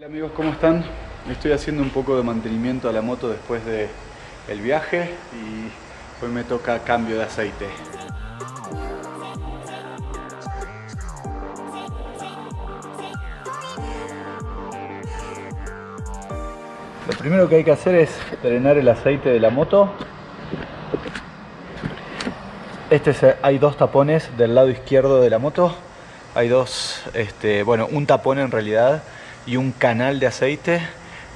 Hola amigos, ¿cómo están? Estoy haciendo un poco de mantenimiento a la moto después del viaje y hoy me toca cambio de aceite. Lo primero que hay que hacer es drenar el aceite de la moto. Hay dos tapones del lado izquierdo de la moto. Hay un tapón en realidad y un canal de aceite.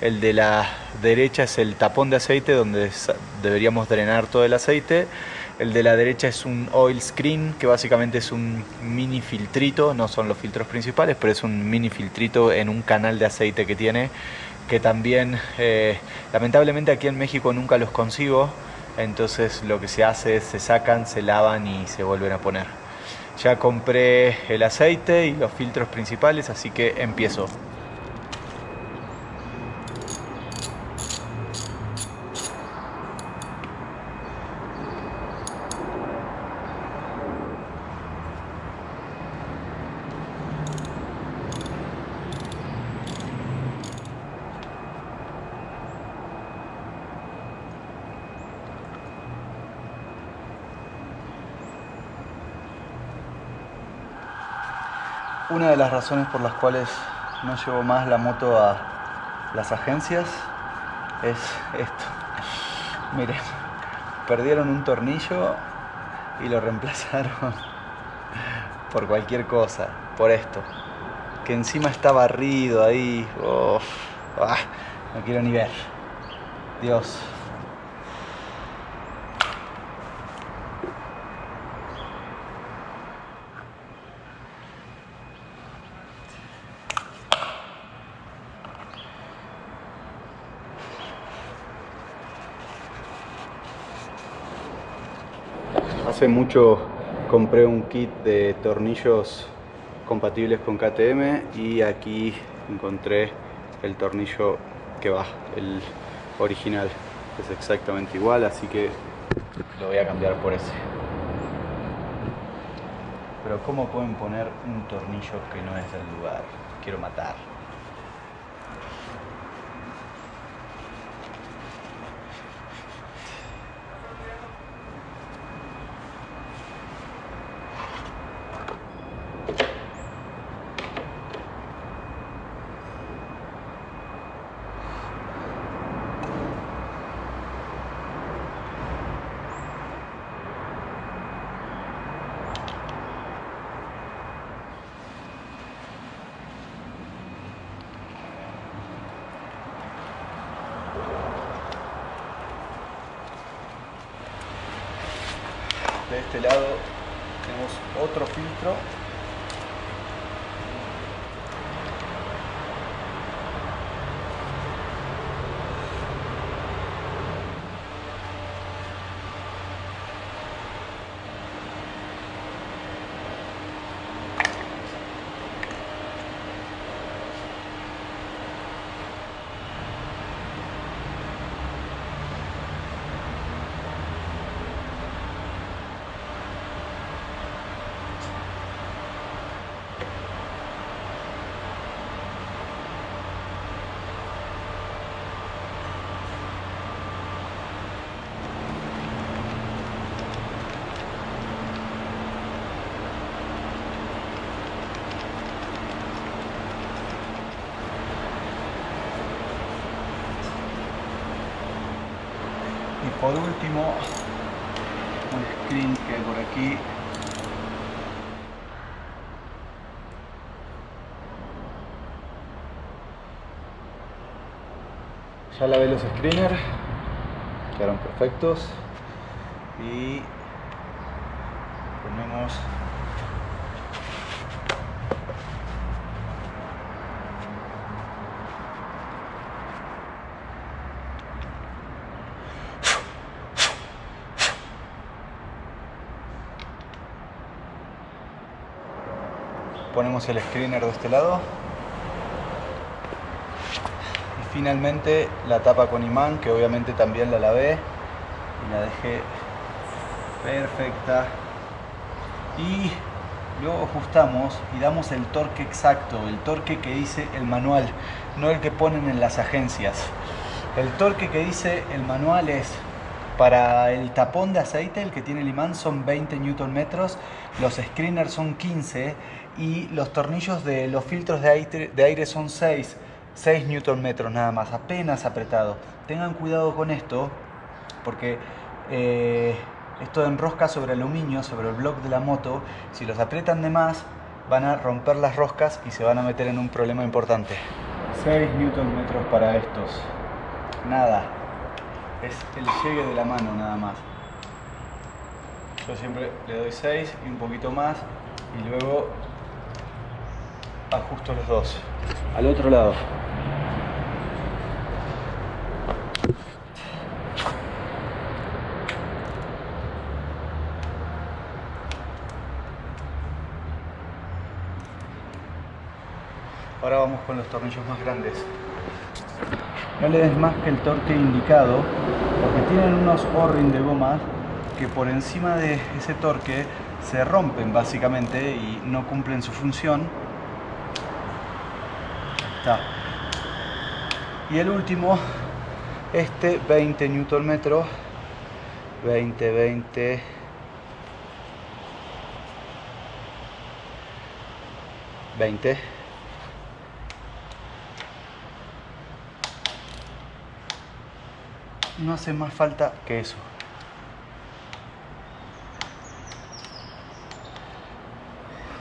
El de la derecha es el tapón de aceite donde deberíamos drenar todo el aceite. El de la derecha es un oil screen, que básicamente es un mini filtrito, no son los filtros principales, pero es un mini filtrito en un canal de aceite que tiene, que también lamentablemente aquí en México nunca los consigo. Entonces lo que se hace es se sacan, se lavan y se vuelven a poner. Ya compré el aceite y los filtros principales, así que empiezo. Una de las razones por las cuales no llevo más la moto a las agencias es esto. Miren, perdieron un tornillo y lo reemplazaron por cualquier cosa, por esto. Que encima está barrido ahí. Oh, no quiero ni ver. Dios. Hace mucho compré un kit de tornillos compatibles con KTM y aquí encontré el tornillo que va, el original, que es exactamente igual, así que lo voy a cambiar por ese. Pero ¿cómo pueden poner un tornillo que no es del lugar? Quiero matar. De este lado tenemos otro filtro. Y por último, un screen que hay por aquí. Ya lavé los screeners, quedaron perfectos. Y ponemos el screener de este lado y finalmente la tapa con imán, que obviamente también la lavé y la dejé perfecta. Y luego ajustamos y damos el torque exacto, el torque que dice el manual, no el que ponen en las agencias. El torque que dice el manual es, para el tapón de aceite, el que tiene el imán, son 20 Nm, los screeners son 15 y los tornillos de los filtros de aire son 6 Nm nada más, apenas apretado. Tengan cuidado con esto porque esto enrosca sobre aluminio, sobre el bloque de la moto. Si los aprietan de más van a romper las roscas y se van a meter en un problema importante. 6 Nm para estos, nada. Es el llegue de la mano nada más. Yo siempre le doy 6 y un poquito más y luego ajusto los dos. Al otro lado. Ahora vamos con los tornillos más grandes. No le des más que el torque indicado, porque tienen unos O-ring de goma que por encima de ese torque se rompen básicamente y no cumplen su función. Está. Y el último, este 20 Nm, 20, 20. No hace más falta que eso.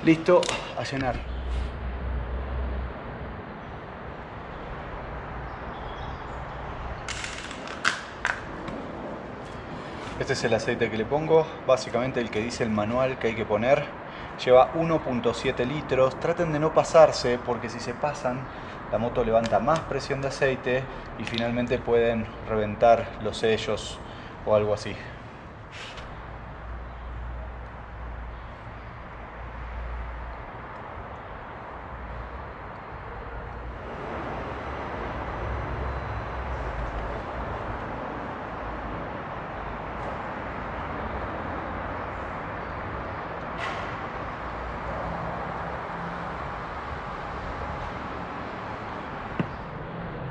Listo, a llenar. Este es el aceite que le pongo, básicamente el que dice el manual que hay que poner. Lleva 1.7 litros. Traten de no pasarse porque si se pasan la moto levanta más presión de aceite y finalmente pueden reventar los sellos o algo así.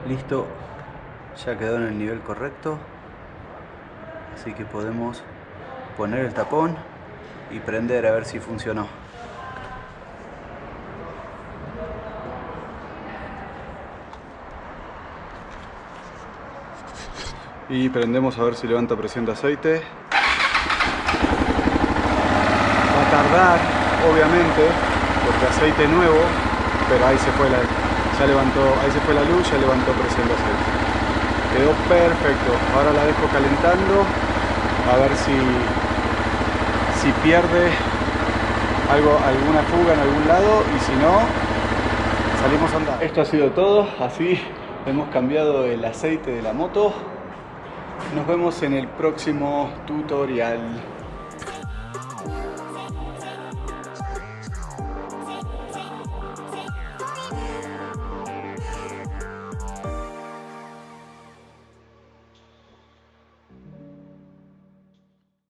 Listo, ya quedó en el nivel correcto, así que podemos poner el tapón y prender a ver si funcionó. Y prendemos a ver si levanta presión de aceite. Va a tardar, obviamente, porque aceite nuevo, pero ahí se fue ya levantó, ahí se fue la luz, ya levantó presión de aceite. Quedó perfecto. Ahora la dejo calentando a ver si pierde alguna fuga en algún lado y si no, salimos a andar. Esto ha sido todo, así hemos cambiado el aceite de la moto. Nos vemos en el próximo tutorial.